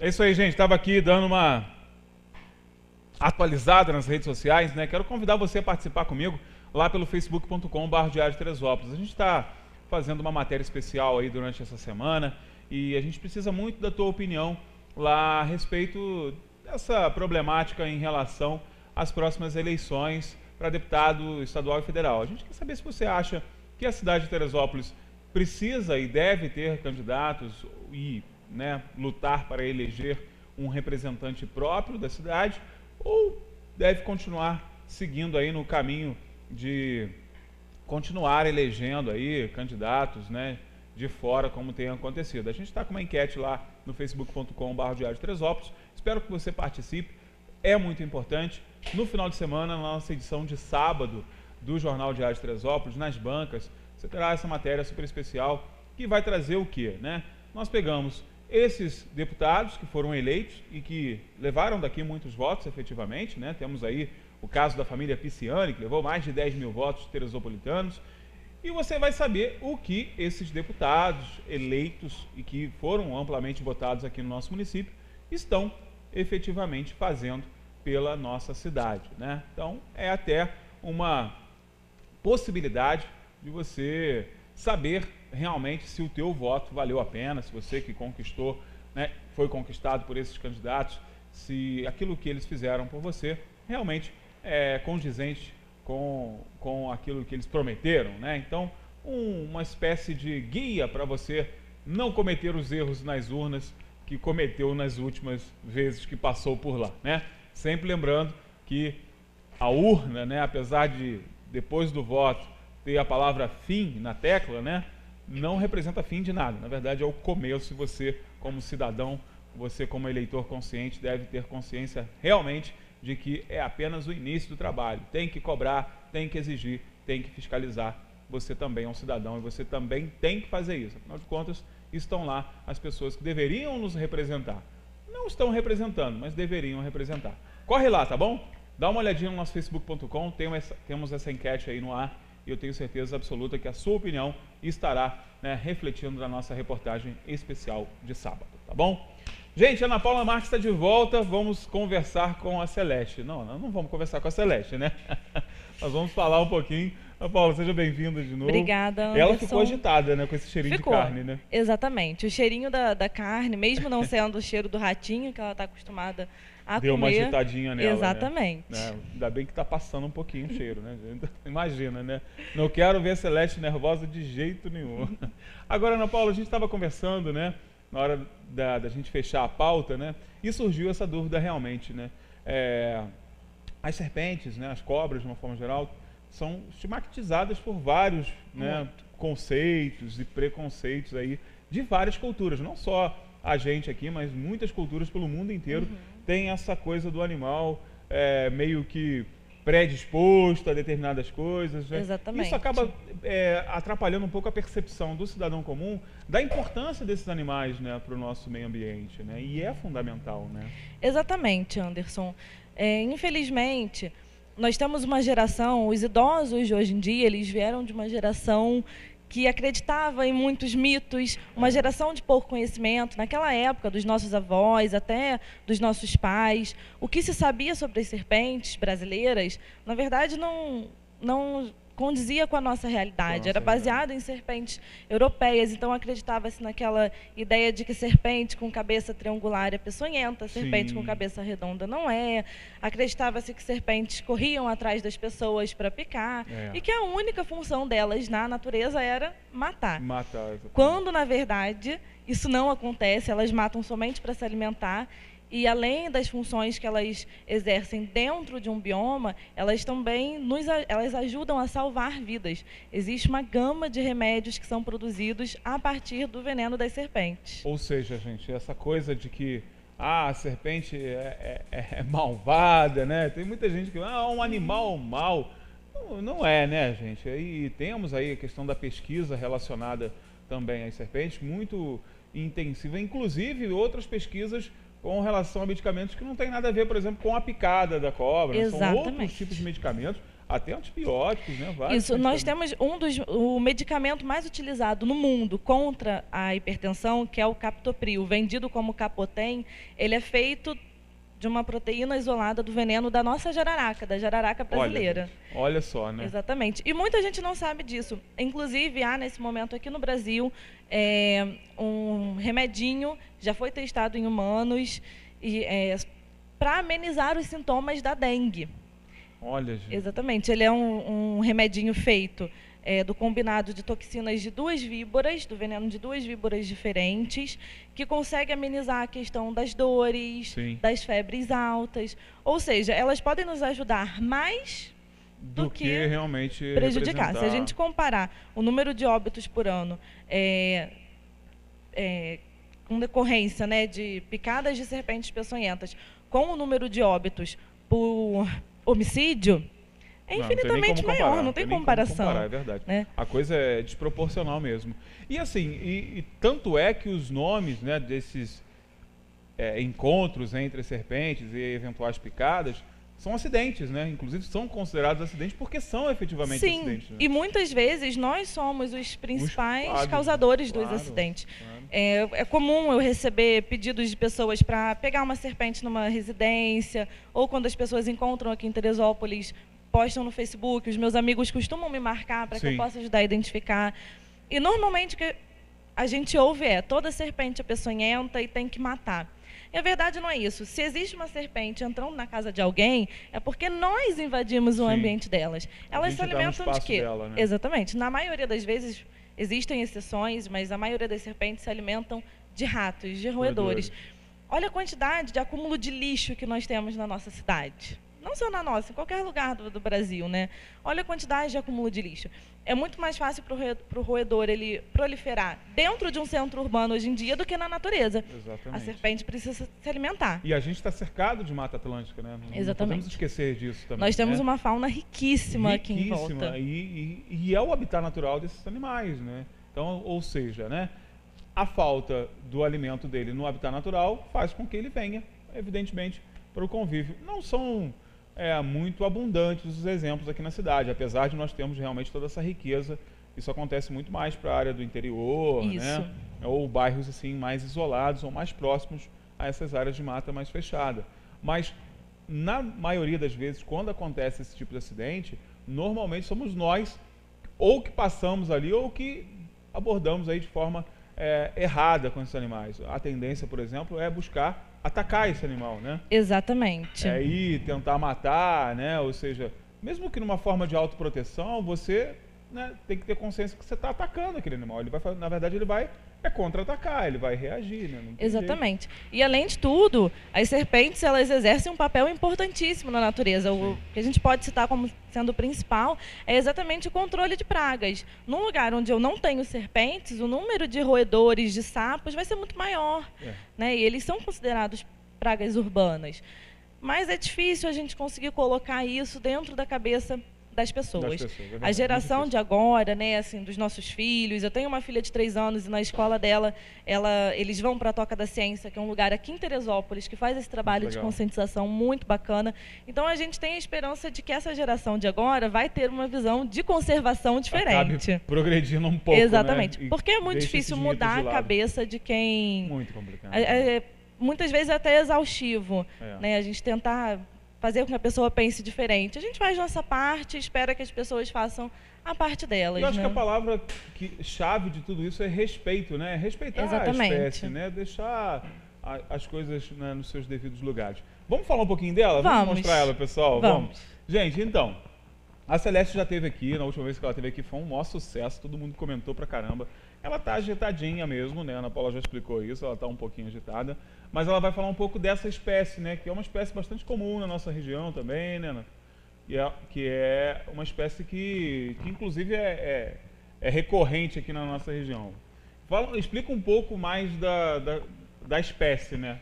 É isso aí, gente. Estava aqui dando uma atualizada nas redes sociais, né? Quero convidar você a participar comigo lá pelo facebook.com/Diário de Teresópolis. A gente está fazendo uma matéria especial aí durante essa semana e a gente precisa muito da tua opinião lá a respeito dessa problemática em relação às próximas eleições para deputado estadual e federal. A gente quer saber se você acha que a cidade de Teresópolis precisa e deve ter candidatos e, né, lutar para eleger um representante próprio da cidade, ou deve continuar seguindo aí no caminho de continuar elegendo aí candidatos, né, de fora, como tem acontecido. A gente está com uma enquete lá no facebook.com/Diário de Teresópolis. Espero que você participe. É muito importante. No final de semana, na nossa edição de sábado do Jornal Diário de Teresópolis, nas bancas, você terá essa matéria super especial que vai trazer o quê, né? Nós pegamos esses deputados que foram eleitos e que levaram daqui muitos votos, efetivamente, né? Temos aí o caso da família Pisciani, que levou mais de 10 mil votos teresopolitanos, e você vai saber o que esses deputados eleitos e que foram amplamente votados aqui no nosso município estão efetivamente fazendo pela nossa cidade, né? Então, é até uma possibilidade de você saber realmente se o teu voto valeu a pena, se você que conquistou, né, foi conquistado por esses candidatos, se aquilo que eles fizeram por você realmente é condizente com aquilo que eles prometeram, né? Então, uma espécie de guia para você não cometer os erros nas urnas que cometeu nas últimas vezes que passou por lá, né? Sempre lembrando que a urna, né, apesar de depois do voto ter a palavra fim na tecla, né, não representa fim de nada. Na verdade, é o começo. Você, como cidadão, você como eleitor consciente, deve ter consciência realmente de que é apenas o início do trabalho. Tem que cobrar, tem que exigir, tem que fiscalizar. Você também é um cidadão e você também tem que fazer isso. Afinal de contas, estão lá as pessoas que deveriam nos representar. Não estão representando, mas deveriam representar. Corre lá, tá bom? Dá uma olhadinha no nosso facebook.com, temos essa enquete aí no ar e eu tenho certeza absoluta que a sua opinião estará, né, refletindo na nossa reportagem especial de sábado, tá bom? Gente, Ana Paula Marques está de volta, vamos conversar com a Celeste. Não vamos conversar com a Celeste, né? Nós vamos falar um pouquinho. Ana Paula, seja bem-vinda de novo. Obrigada, Anderson. Ela ficou agitada, né, com esse cheirinho de carne, né? Exatamente. O cheirinho da carne, mesmo não sendo o cheiro do ratinho, que ela está acostumada a comer. Deu uma agitadinha nela, exatamente. Né? Ainda bem que está passando um pouquinho o cheiro, né? Imagina, né? Não quero ver a Celeste nervosa de jeito nenhum. Agora, Ana Paula, a gente estava conversando, né, na hora da gente fechar a pauta, né, e surgiu essa dúvida realmente, né? As serpentes, né, as cobras, de uma forma geral, são estigmatizadas por vários, né, conceitos e preconceitos aí de várias culturas, não só a gente aqui, mas muitas culturas pelo mundo inteiro tem essa coisa do animal meio que predisposto a determinadas coisas, né? Exatamente. Isso acaba atrapalhando um pouco a percepção do cidadão comum da importância desses animais, né, para o nosso meio ambiente, né? E é fundamental, né? Exatamente, Anderson. Infelizmente, nós temos uma geração, os idosos de hoje em dia, eles vieram de uma geração que acreditava em muitos mitos, uma geração de pouco conhecimento. Naquela época, dos nossos avós, até dos nossos pais, o que se sabia sobre as serpentes brasileiras, na verdade, não condizia com a nossa realidade. Era baseado em serpentes europeias, então acreditava-se naquela ideia de que serpente com cabeça triangular é peçonhenta, serpente com cabeça redonda não é. Acreditava-se que serpentes corriam atrás das pessoas para picar e que a única função delas na natureza era matar. Quando, na verdade, isso não acontece, elas matam somente para se alimentar. E além das funções que elas exercem dentro de um bioma, elas também elas ajudam a salvar vidas. Existe uma gama de remédios que são produzidos a partir do veneno das serpentes. Ou seja, gente, essa coisa de que a serpente é malvada, né? Tem muita gente que um animal mau. Não é, né, gente? E temos aí a questão da pesquisa relacionada também às serpentes, muito intensiva, inclusive outras pesquisas com relação a medicamentos que não tem nada a ver, por exemplo, com a picada da cobra. São outros tipos de medicamentos. até antibióticos, né? Vários Isso, nós temos o medicamento mais utilizado no mundo contra a hipertensão, que é o captopril, vendido como Capotem. Ele é feito de uma proteína isolada do veneno da nossa jararaca, da jararaca brasileira. Olha só, né? Exatamente. E muita gente não sabe disso. Inclusive, há nesse momento aqui no Brasil um remedinho, já foi testado em humanos, para amenizar os sintomas da dengue. Olha, gente. Exatamente. Ele é um remedinho feito do combinado de toxinas de 2 víboras, do veneno de 2 víboras diferentes, que consegue amenizar a questão das dores, Sim. das febres altas. Ou seja, elas podem nos ajudar mais do que realmente prejudicar. Se a gente comparar o número de óbitos por ano com decorrência, né, de picadas de serpentes peçonhentas com o número de óbitos por homicídio, é infinitamente maior, não tem comparação. É verdade. Né? A coisa é desproporcional mesmo. E assim, e tanto é que os nomes, né, desses encontros entre serpentes e eventuais picadas são acidentes, né? Inclusive são considerados acidentes porque são efetivamente acidentes. Né? E muitas vezes nós somos os principais causadores dos acidentes. Claro. É comum eu receber pedidos de pessoas para pegar uma serpente numa residência, ou quando as pessoas encontram aqui em Teresópolis, postam no Facebook, os meus amigos costumam me marcar para que eu possa ajudar a identificar. E normalmente o que a gente ouve toda serpente é peçonhenta e tem que matar. E a verdade não é isso. Se existe uma serpente entrando na casa de alguém, é porque nós invadimos o ambiente delas. Elas se alimentam de quê? Dela, né? Exatamente. Na maioria das vezes, existem exceções, mas a maioria das serpentes se alimentam de ratos, de roedores. Olha a quantidade de acúmulo de lixo que nós temos na nossa cidade. Não só na nossa, em qualquer lugar do Brasil, né? Olha a quantidade de acúmulo de lixo. É muito mais fácil para o roedor ele proliferar dentro de um centro urbano hoje em dia do que na natureza. Exatamente. A serpente precisa se alimentar. E a gente está cercado de Mata Atlântica, né? Exatamente. Não podemos esquecer disso também. Nós temos uma fauna riquíssima aqui em volta. E é o habitat natural desses animais, né? Então, ou seja, né? A falta do alimento dele no habitat natural faz com que ele venha, evidentemente, para o convívio. Não são muito abundantes os exemplos aqui na cidade, apesar de nós termos realmente toda essa riqueza. Isso acontece muito mais para a área do interior, né? Ou bairros assim mais isolados ou mais próximos a essas áreas de mata mais fechada. Mas na maioria das vezes, quando acontece esse tipo de acidente, normalmente somos nós ou que passamos ali ou que abordamos aí de forma errada com esses animais. A tendência, por exemplo, é buscar atacar esse animal, né? Exatamente. Ir tentar matar, né? Ou seja, mesmo que numa forma de autoproteção, você, né, tem que ter consciência que você está atacando aquele animal. Ele vai, na verdade, ele vai contra-atacar, ele vai reagir, né? Exatamente. E além de tudo, as serpentes, elas exercem um papel importantíssimo na natureza. O que a gente pode citar como sendo o principal é exatamente o controle de pragas. Num lugar onde eu não tenho serpentes, o número de roedores, de sapos, vai ser muito maior. Né? E eles são considerados pragas urbanas. Mas é difícil a gente conseguir colocar isso dentro da cabeça das pessoas. A geração de agora, né, assim, dos nossos filhos. Eu tenho uma filha de 3 anos e na escola dela, eles vão para a Toca da Ciência, que é um lugar aqui em Teresópolis, que faz esse trabalho de conscientização muito bacana. Então, a gente tem a esperança de que essa geração de agora vai ter uma visão de conservação diferente. Acabe progredindo um pouco, exatamente. Né? Porque é muito difícil mudar a cabeça de quem... Muito complicado. Muitas vezes é até exaustivo, né? A gente tentar fazer com que a pessoa pense diferente. A gente faz nossa parte e espera que as pessoas façam a parte delas. Eu acho que a palavra chave de tudo isso é respeito, né? Respeitar a espécie, né? Deixar as coisas, né, nos seus devidos lugares. Vamos falar um pouquinho dela? Vamos mostrar ela, pessoal? Vamos. Gente, então, a Celeste já esteve aqui, na última vez que ela esteve aqui foi um maior sucesso, todo mundo comentou pra caramba. Ela tá agitadinha mesmo, né? A Ana Paula já explicou isso, ela tá um pouquinho agitada. Mas ela vai falar um pouco dessa espécie, né? Que é uma espécie bastante comum na nossa região também, né, Ana? Que é uma espécie que inclusive é recorrente aqui na nossa região. Explica um pouco mais da espécie, né?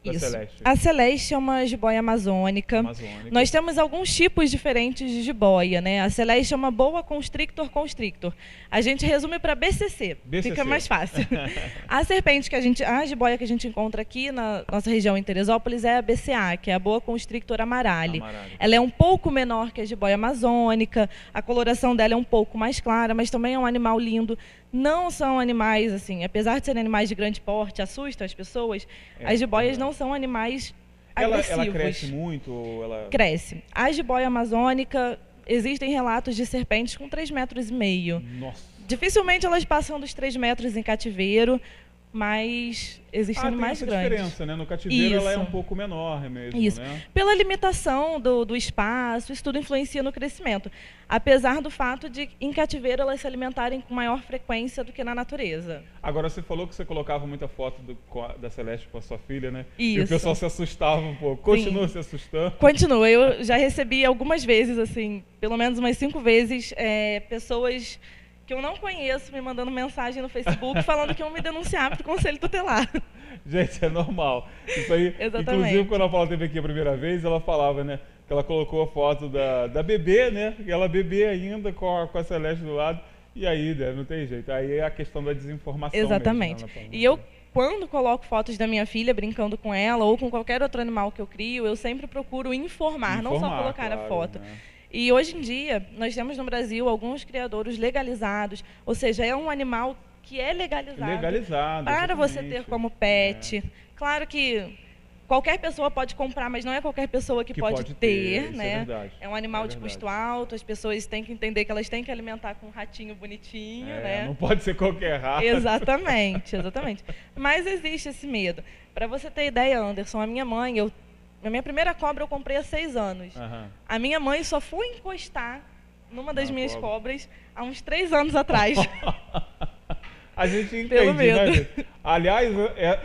da Isso. Celeste? A Celeste é uma jiboia amazônica. Nós temos alguns tipos diferentes de jiboia, né? A Celeste é uma boa constrictor. A gente resume para BCC, fica mais fácil. A jiboia que a gente encontra aqui na nossa região em Teresópolis é a BCA, que é a boa constrictor amarale. Ela é um pouco menor que a jiboia amazônica, a coloração dela é um pouco mais clara, mas também é um animal lindo. Não são animais, assim, apesar de serem animais de grande porte, assustam as pessoas, as jiboias não são animais agressivos. Ela cresce muito? Cresce. A jiboia amazônica, existem relatos de serpentes com 3,5 metros. Nossa! Dificilmente elas passam dos 3 metros em cativeiro, mas existem animais grandes. Tem essa diferença, né? No cativeiro ela é um pouco menor mesmo, Isso. Né? Pela limitação do espaço, isso tudo influencia no crescimento. Apesar do fato de, em cativeiro, elas se alimentarem com maior frequência do que na natureza. Agora, você falou que você colocava muita foto da Celeste com a sua filha, né? Isso. E o pessoal se assustava um pouco. Continua se assustando? Continua. Eu já recebi algumas vezes, assim, pelo menos umas 5 vezes, pessoas que eu não conheço me mandando mensagem no Facebook falando que iam me denunciar para o Conselho Tutelar. Gente, é normal. Isso aí, exatamente. Inclusive, quando a Paula esteve aqui a primeira vez, ela falava, né, que ela colocou a foto da bebê, né, e ela bebê ainda com a Celeste do lado, e aí, né, não tem jeito. Aí é a questão da desinformação. Exatamente. Mesmo, né, e eu, quando coloco fotos da minha filha brincando com ela, ou com qualquer outro animal que eu crio, eu sempre procuro informar não só colocar a foto. Né? E hoje em dia, nós temos no Brasil alguns criadouros legalizados, ou seja, é um animal que é legalizado para você ter como pet. Claro que qualquer pessoa pode comprar, mas não é qualquer pessoa que pode ter, né? É um animal de custo alto, as pessoas têm que entender que elas têm que alimentar com um ratinho bonitinho, né? Não pode ser qualquer rato. Exatamente. Mas existe esse medo. Para você ter ideia, Anderson, a minha minha primeira cobra eu comprei há 6 anos. A minha mãe só foi encostar numa das minhas cobras há uns 3 anos atrás. A gente entende, né, gente? Aliás,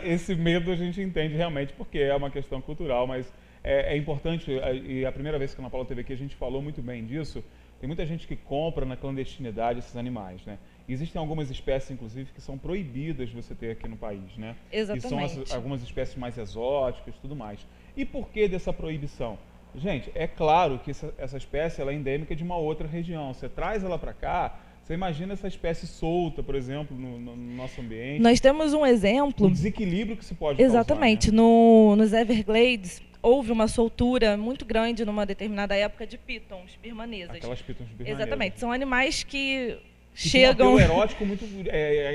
esse medo a gente entende realmente, porque é uma questão cultural, mas é importante, e a primeira vez que a Ana Paula esteve aqui, a gente falou muito bem disso. Tem muita gente que compra na clandestinidade esses animais, né? Existem algumas espécies, inclusive, que são proibidas de você ter aqui no país, né? Exatamente. E são algumas espécies mais exóticas e tudo mais. E por que dessa proibição? Gente, é claro que essa espécie ela é endêmica de uma outra região. Você traz ela para cá, você imagina essa espécie solta, por exemplo, no nosso ambiente. Nós temos um exemplo... O desequilíbrio que se pode Exatamente. causar, né? Nos Everglades, houve uma soltura muito grande numa determinada época de pitons birmanesas. Aquelas pitons birmanesas. Exatamente. São animais que chegam... Tem um erótico muito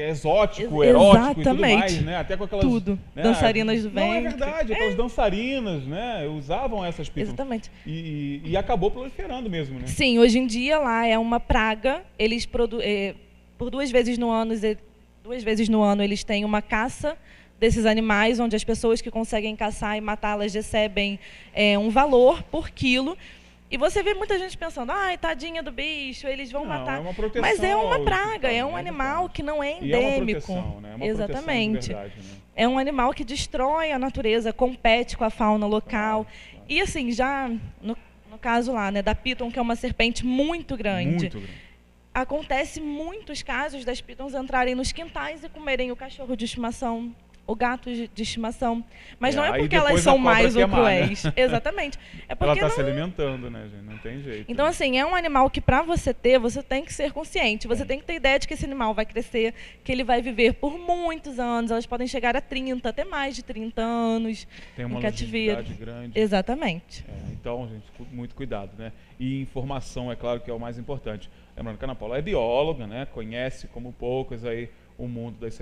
exótico, erótico e tudo mais, né? Até com aquelas... Tudo. Né? Dançarinas do ventre. Não, é verdade. Aquelas dançarinas, né? Usavam essas pitons. Exatamente. E acabou proliferando mesmo, né? Sim, hoje em dia lá é uma praga. Eles por 2 vezes no ano eles têm uma caça desses animais, onde as pessoas que conseguem caçar e matá-las recebem um valor por quilo. E você vê muita gente pensando, ai, tadinha do bicho, eles vão matar. É uma proteção. Mas é uma praga, é um animal que não é endêmico. E é uma proteção, né? É uma Exatamente. Proteção de verdade, né? É um animal que destrói a natureza, compete com a fauna local. E assim, já no caso lá, né, da piton, que é uma serpente muito grande. Acontece muitos casos das pitons entrarem nos quintais e comerem o cachorro de estimação, o gato de estimação. Mas não é porque elas são mais ou cruéis. Né? Exatamente. É porque ela está se alimentando, né, gente? Não tem jeito. Então, assim, é um animal que, para você ter, você tem que ser consciente. Você tem que ter ideia de que esse animal vai crescer, que ele vai viver por muitos anos. Elas podem chegar a 30, até mais de 30 anos tem uma em cativeiro. Grande. Exatamente. Então, gente, muito cuidado, né? E informação, é claro, que é o mais importante. Lembrando que a Ana Paula é bióloga, né? Conhece como poucas aí o mundo das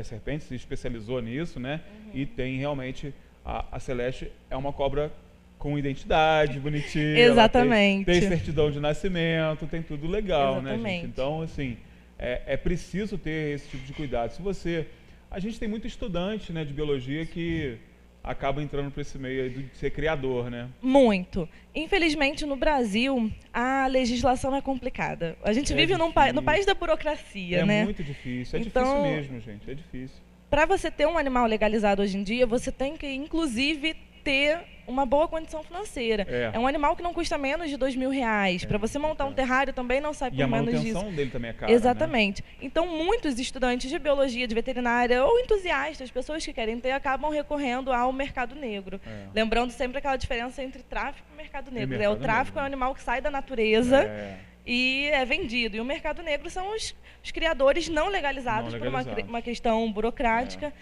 serpentes, se especializou nisso, né? E tem realmente... A Celeste é uma cobra com identidade, bonitinha. Exatamente. Tem certidão de nascimento, tem tudo legal, Exatamente. Né, gente? Então, assim, é preciso ter esse tipo de cuidado. A gente tem muito estudante, né, de biologia que acaba entrando para esse meio aí de ser criador, né? Muito. Infelizmente, no Brasil, a legislação é complicada. A gente vive no país da burocracia, né? É muito difícil. É difícil mesmo, gente. É difícil. Para você ter um animal legalizado hoje em dia, você tem que, inclusive, ter uma boa condição financeira. É um animal que não custa menos de R$2.000. Para você montar um terrário também não sai por menos disso. E a manutenção dele também é cara, exatamente. Né? Então, muitos estudantes de biologia, de veterinária ou entusiastas, pessoas que querem ter, acabam recorrendo ao mercado negro. Lembrando sempre aquela diferença entre tráfico e mercado negro. O tráfico é um animal que sai da natureza e é vendido. E o mercado negro são os criadores não legalizados por uma questão burocrática,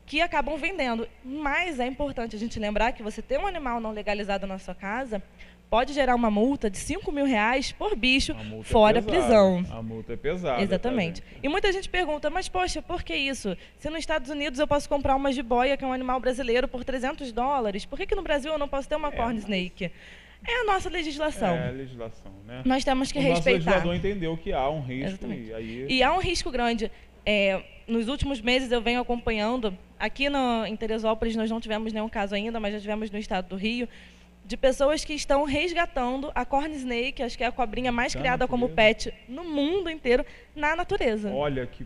que acabam vendendo. Mas é importante a gente lembrar que você ter um animal não legalizado na sua casa pode gerar uma multa de R$5.000 por bicho, fora prisão. A multa é pesada. Exatamente. E muita gente pergunta, mas poxa, por que isso? Se nos Estados Unidos eu posso comprar uma jiboia, que é um animal brasileiro, por $300, por que no Brasil eu não posso ter uma corn snake? É a nossa legislação. É a legislação, né? Nós temos que respeitar. O nosso legislador entendeu que há um risco. E há um risco grande. Nos últimos meses eu venho acompanhando, aqui em Teresópolis nós não tivemos nenhum caso ainda, mas já tivemos no estado do Rio, de pessoas que estão resgatando a corn snake, acho que é a cobrinha mais criada como pet no mundo inteiro, na natureza. Olha que...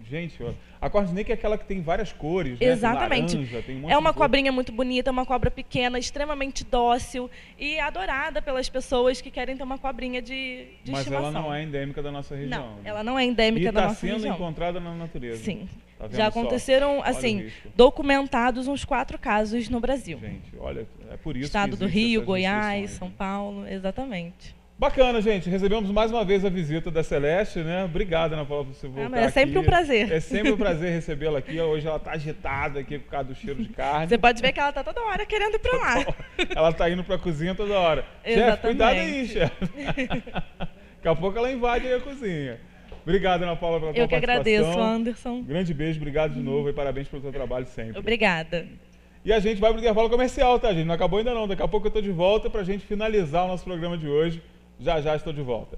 Gente, a corn snake é aquela que tem várias cores, né? Exatamente. Tem laranja, tem um monte é uma cobrinha muito bonita, uma cobra pequena, extremamente dócil e adorada pelas pessoas que querem ter uma cobrinha de Mas estimação. Ela não é endêmica da nossa região. Não, ela não é endêmica da nossa região. E está sendo encontrada na natureza. Sim. Tá já aconteceram, assim, documentados uns 4 casos no Brasil. Gente, olha, é por isso Estado que do Rio, Goiás, né? São Paulo, exatamente. Bacana, gente. Recebemos mais uma vez a visita da Celeste, né? Obrigado, Ana Paula, por você voltar aqui. É sempre um prazer. É sempre um prazer recebê-la aqui. Hoje ela está agitada aqui por causa do cheiro de carne. Você pode ver que ela está toda hora querendo ir para lá. Ela está indo para a cozinha toda hora. Chefe, cuidado aí, chefe. Daqui a pouco ela invade aí a cozinha. Obrigado, Ana Paula, pela tua participação. Eu que agradeço, Anderson. Grande beijo, obrigado de novo e parabéns pelo seu trabalho sempre. Obrigada. E a gente vai para o intervalo comercial, tá, gente? Não acabou ainda não. Daqui a pouco eu estou de volta para a gente finalizar o nosso programa de hoje. Já estou de volta.